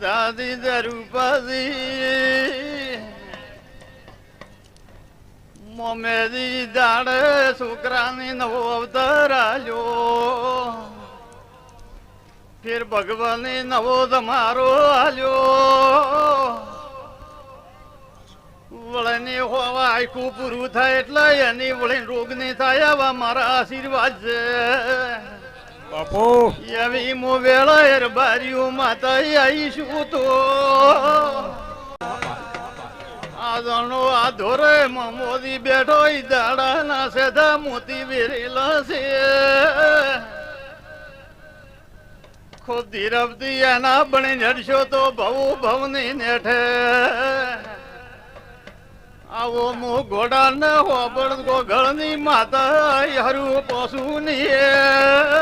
દાદી દરૂપાજી મોમેદી દાડે છોકરાની નવો અવતાર આલ્યો ફેર ભગવાને નવો તમારો આલ્યો વળને હોવા આખું પૂરું થાય એટલે એની વળે રોગ નહીં થાય આવા મારા આશીર્વાદ છે બાપુ એવી મો વેળા હેર બારીઓ માતા આવીશું તો આદણો આ ધોરે મોદી બેઠો દાડા ના સેધા મોતી વેરેલા છે ખુદ ધીરવતી એના બની જડશો તો ભવ ભવની નેઠે આવો મો ઘોડા ન હોબળ ગોગળની માતા હરું પોસું ની